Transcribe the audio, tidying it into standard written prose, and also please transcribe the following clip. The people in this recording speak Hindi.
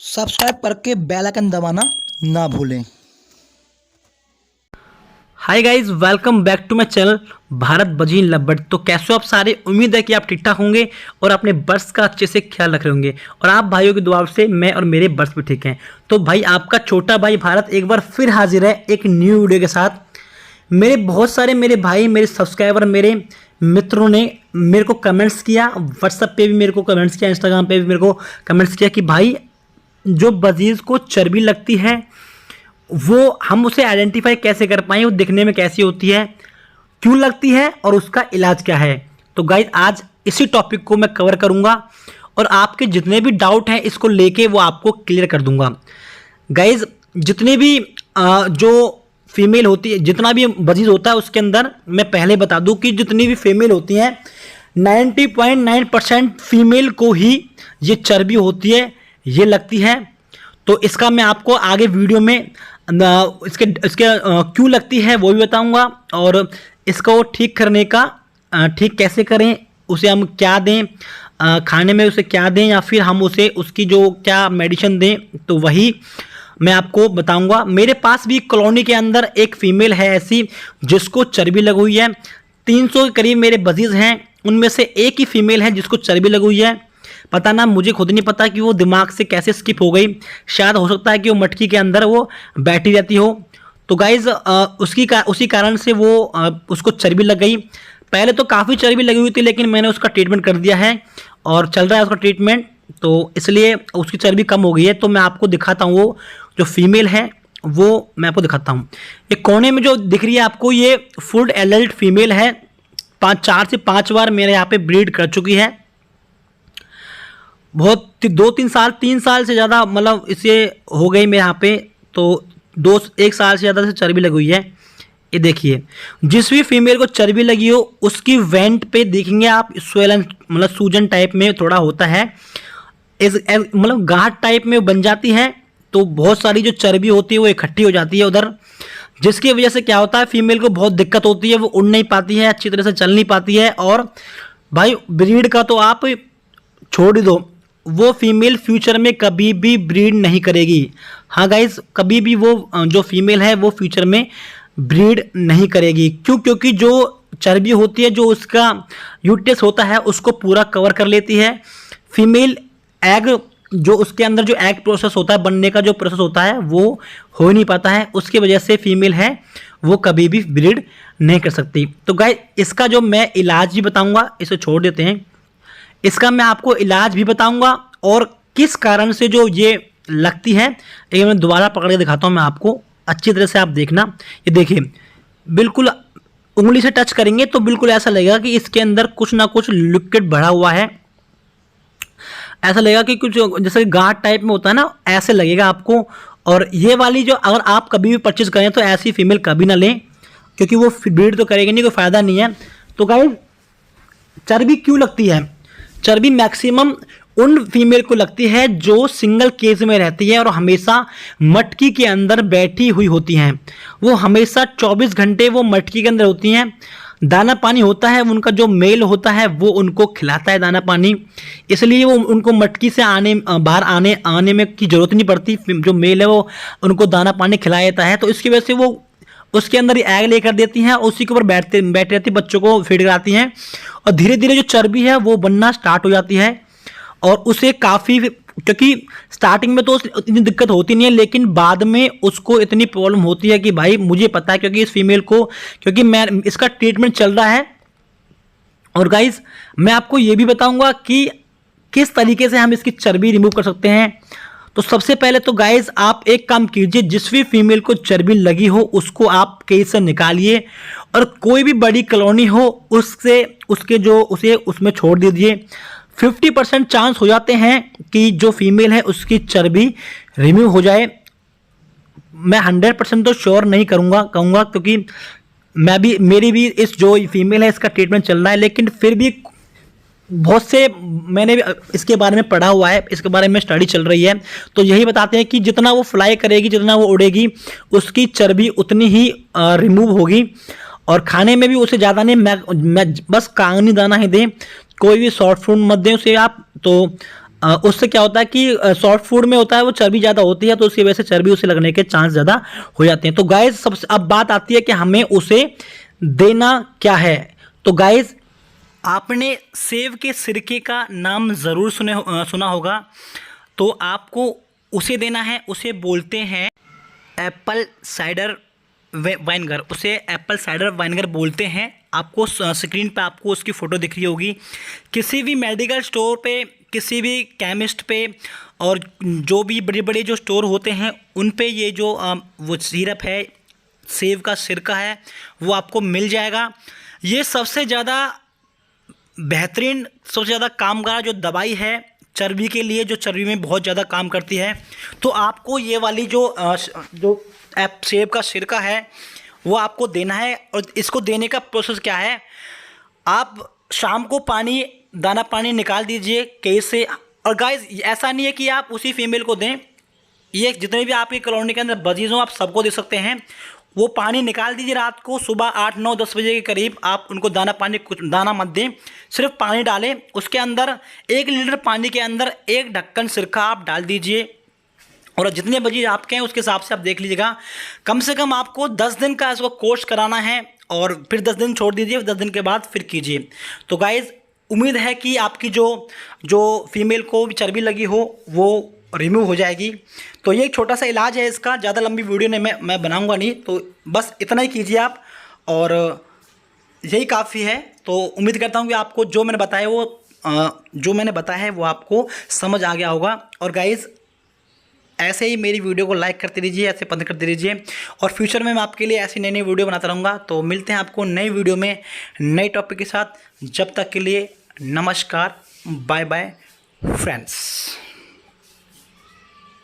सब्सक्राइब करके बेल आइकन दबाना ना भूलें। Hi guys, welcome back to my channel Bharat बजी लब्बड़। तो कैसे हो आप सारे? उम्मीद है कि आप ठीक ठाक होंगे और अपने बर्ड्स का अच्छे से ख्याल रख रहे होंगे और आप भाइयों की दुआ से मैं और मेरे बर्ड्स भी ठीक हैं। तो भाई, आपका छोटा भाई भारत एक बार फिर हाजिर है एक न्यू वीडियो के साथ। मेरे बहुत सारे मेरे भाई, मेरे सब्सक्राइबर, मेरे मित्रों ने मेरे को कमेंट्स किया, व्हाट्सएप पे भी मेरे को कमेंट्स किया, इंस्टाग्राम पे भी मेरे को कमेंट्स किया कि भाई, जो बजीज़ को चर्बी लगती है वो हम उसे आइडेंटिफाई कैसे कर पाएँ, वो दिखने में कैसी होती है, क्यों लगती है और उसका इलाज क्या है। तो गाइज, आज इसी टॉपिक को मैं कवर करूंगा और आपके जितने भी डाउट हैं इसको लेके वो आपको क्लियर कर दूंगा। गाइज, जितने भी जो फीमेल होती है, जितना भी बजीज होता है उसके अंदर मैं पहले बता दूं कि जितनी भी फीमेल होती हैं 90.9% फीमेल को ही ये चर्बी होती है, ये लगती है। तो इसका मैं आपको आगे वीडियो में इसके इसके क्यों लगती है वो भी बताऊंगा और इसको ठीक करने का ठीक कैसे करें, उसे हम क्या दें, खाने में उसे क्या दें या फिर हम उसे उसकी जो क्या मेडिसिन दें, तो वही मैं आपको बताऊंगा। मेरे पास भी कॉलोनी के अंदर एक फीमेल है ऐसी जिसको चर्बी लगी हुई है। 300 के करीब मेरे बजीज हैं, उनमें से एक ही फीमेल है जिसको चर्बी लगी हुई है। पता ना, मुझे खुद नहीं पता कि वो दिमाग से कैसे स्किप हो गई। शायद हो सकता है कि वो मटकी के अंदर वो बैठी रहती हो। तो गाइज, उसी कारण से वो उसको चर्बी लग गई। पहले तो काफ़ी चर्बी लगी हुई थी लेकिन मैंने उसका ट्रीटमेंट कर दिया है और चल रहा है उसका ट्रीटमेंट, तो इसलिए उसकी चर्बी कम हो गई है। तो मैं आपको दिखाता हूँ वो जो फीमेल है वो मैं आपको दिखाता हूँ। ये कोने में जो दिख रही है आपको, ये फुल एडल्ट फीमेल है। 4 से 5 बार मेरे यहाँ पे ब्रीड कर चुकी है। बहुत 3 साल से ज़्यादा, मतलब इसे हो गई मेरे यहाँ पे, तो 1 साल से ज़्यादा से चर्बी लगी हुई है। ये देखिए, जिस भी फीमेल को चर्बी लगी हो उसकी वेंट पे देखेंगे आप स्वेलन, मतलब सूजन टाइप में थोड़ा होता है, मतलब गांठ टाइप में बन जाती है। तो बहुत सारी जो चर्बी होती है वो इकट्ठी हो जाती है उधर, जिसकी वजह से क्या होता है, फीमेल को बहुत दिक्कत होती है, वो उड़ नहीं पाती है, अच्छी तरह से चल नहीं पाती है। और भाई, ब्रीड का तो आप छोड़ दो, वो फीमेल फ्यूचर में कभी भी ब्रीड नहीं करेगी। हाँ गाइज, कभी भी वो जो फीमेल है वो फ्यूचर में ब्रीड नहीं करेगी। क्यों? क्योंकि जो चर्बी होती है, जो उसका यूट्रस होता है, उसको पूरा कवर कर लेती है। फीमेल एग, जो उसके अंदर जो एग प्रोसेस होता है, बनने का जो प्रोसेस होता है, वो हो नहीं पाता है। उसकी वजह से फीमेल है वो कभी भी ब्रीड नहीं कर सकती। तो गाइज, इसका जो मैं इलाज भी बताऊंगा, इसे छोड़ देते हैं, इसका मैं आपको इलाज भी बताऊंगा और किस कारण से जो ये लगती है। ये मैं दोबारा पकड़ के दिखाता हूँ मैं आपको, अच्छी तरह से आप देखना। ये देखिए, बिल्कुल उंगली से टच करेंगे तो बिल्कुल ऐसा लगेगा कि इसके अंदर कुछ ना कुछ लिक्विड भरा हुआ है। ऐसा लगेगा कि कुछ जैसे गांठ टाइप में होता है ना, ऐसे लगेगा आपको। और ये वाली जो, अगर आप कभी भी परचेज करें तो ऐसी फीमेल कभी ना लें, क्योंकि वो ब्रीड तो करेगी नहीं, कोई फ़ायदा नहीं है। तो गाइस, चर्बी क्यों लगती है? चर्बी मैक्सिमम उन फीमेल को लगती है जो सिंगल केज में रहती है और हमेशा मटकी के अंदर बैठी हुई होती हैं। वो हमेशा 24 घंटे वो मटकी के अंदर होती हैं। दाना पानी होता है, उनका जो मेल होता है वो उनको खिलाता है दाना पानी, इसलिए वो उनको मटकी से बाहर आने में की ज़रूरत नहीं पड़ती। जो मेल है वो उनको दाना पानी खिला देता है, तो इसकी वजह से वो उसके अंदर एग लेकर देती हैं, उसी के ऊपर बैठे रहती, बच्चों को फीड कराती हैं और धीरे धीरे जो चर्बी है वो बनना स्टार्ट हो जाती है। और उसे काफ़ी, क्योंकि स्टार्टिंग में तो इतनी दिक्कत होती नहीं है, लेकिन बाद में उसको इतनी प्रॉब्लम होती है कि भाई, मुझे पता है, क्योंकि इस फीमेल को, क्योंकि मैं इसका ट्रीटमेंट चल रहा है। और गाइज, मैं आपको ये भी बताऊंगा कि किस तरीके से हम इसकी चर्बी रिमूव कर सकते हैं। तो सबसे पहले तो गाइज, आप एक काम कीजिए, जिस भी फीमेल को चर्बी लगी हो उसको आप केज से निकालिए और कोई भी बड़ी कॉलोनी हो उससे उसके जो उसे उसमें छोड़ दीजिए। 50% चांस हो जाते हैं कि जो फीमेल है उसकी चर्बी रिमूव हो जाए। मैं 100% तो श्योर नहीं कहूँगा, क्योंकि मेरी भी इस जो फीमेल है इसका ट्रीटमेंट चल रहा है, लेकिन फिर भी बहुत से मैंने भी इसके बारे में पढ़ा हुआ है, इसके बारे में स्टडी चल रही है। तो यही बताते हैं कि जितना वो फ्लाई करेगी, जितना वो उड़ेगी, उसकी चर्बी उतनी ही रिमूव होगी। और खाने में भी उसे ज़्यादा नहीं, मैं बस कांगनी दाना ही दें, कोई भी सॉफ्ट फूड मत दें उसे आप। तो उससे क्या होता है कि सॉफ्ट फूड में होता है वो चर्बी ज़्यादा होती है, तो उसकी वजह से चर्बी उसे लगने के चांस ज़्यादा हो जाते हैं। तो गाइज सबसे अब बात आती है कि हमें उसे देना क्या है। तो गाइज आपने सेब के सिरके का नाम ज़रूर सुना होगा। तो आपको उसे देना है, उसे बोलते हैं एप्पल साइडर वाइनगर, उसे एप्पल साइडर वाइनगर बोलते हैं। आपको स्क्रीन पे आपको उसकी फ़ोटो दिख रही होगी। किसी भी मेडिकल स्टोर पे, किसी भी केमिस्ट पे और जो भी बड़े बड़े जो स्टोर होते हैं उन पे ये जो वो सिरप है, सेब का सिरका है, वो आपको मिल जाएगा। ये सबसे ज़्यादा बेहतरीन, सबसे ज़्यादा कामगार जो दवाई है चर्बी के लिए, जो चर्बी में बहुत ज़्यादा काम करती है। तो आपको ये वाली जो सेब का सिरका है वो आपको देना है। और इसको देने का प्रोसेस क्या है, आप शाम को दाना पानी निकाल दीजिए केस से। और गाइस ऐसा नहीं है कि आप उसी फीमेल को दें, ये जितने भी आपकी कॉलोनी के अंदर बजीज हों आप सबको दे सकते हैं। वो पानी निकाल दीजिए रात को, सुबह 8, 9, 10 बजे के करीब आप उनको दाना पानी, कुछ दाना मत दें, सिर्फ पानी डालें। उसके अंदर 1 लीटर पानी के अंदर 1 ढक्कन सिरका आप डाल दीजिए। और जितने बजे आपके हैं उसके हिसाब से आप देख लीजिएगा। कम से कम आपको 10 दिन का इसको कोर्स कराना है और फिर 10 दिन छोड़ दीजिए, 10 दिन के बाद फिर कीजिए। तो गाइज़ उम्मीद है कि आपकी जो फीमेल को भी चर्बी लगी हो वो रिमूव हो जाएगी। तो ये एक छोटा सा इलाज है इसका, ज़्यादा लंबी वीडियो नहीं मैं बनाऊंगा नहीं, तो बस इतना ही कीजिए आप और यही काफ़ी है। तो उम्मीद करता हूँ कि आपको जो मैंने बताया है वो आपको समझ आ गया होगा। और गाइज़ ऐसे ही मेरी वीडियो को लाइक करते रहिए, ऐसे पसंद करते रहिए और फ्यूचर में मैं आपके लिए ऐसी नई नई वीडियो बनाता रहूँगा। तो मिलते हैं आपको नई वीडियो में नए टॉपिक के साथ। जब तक के लिए नमस्कार, बाय बाय फ्रेंड्स।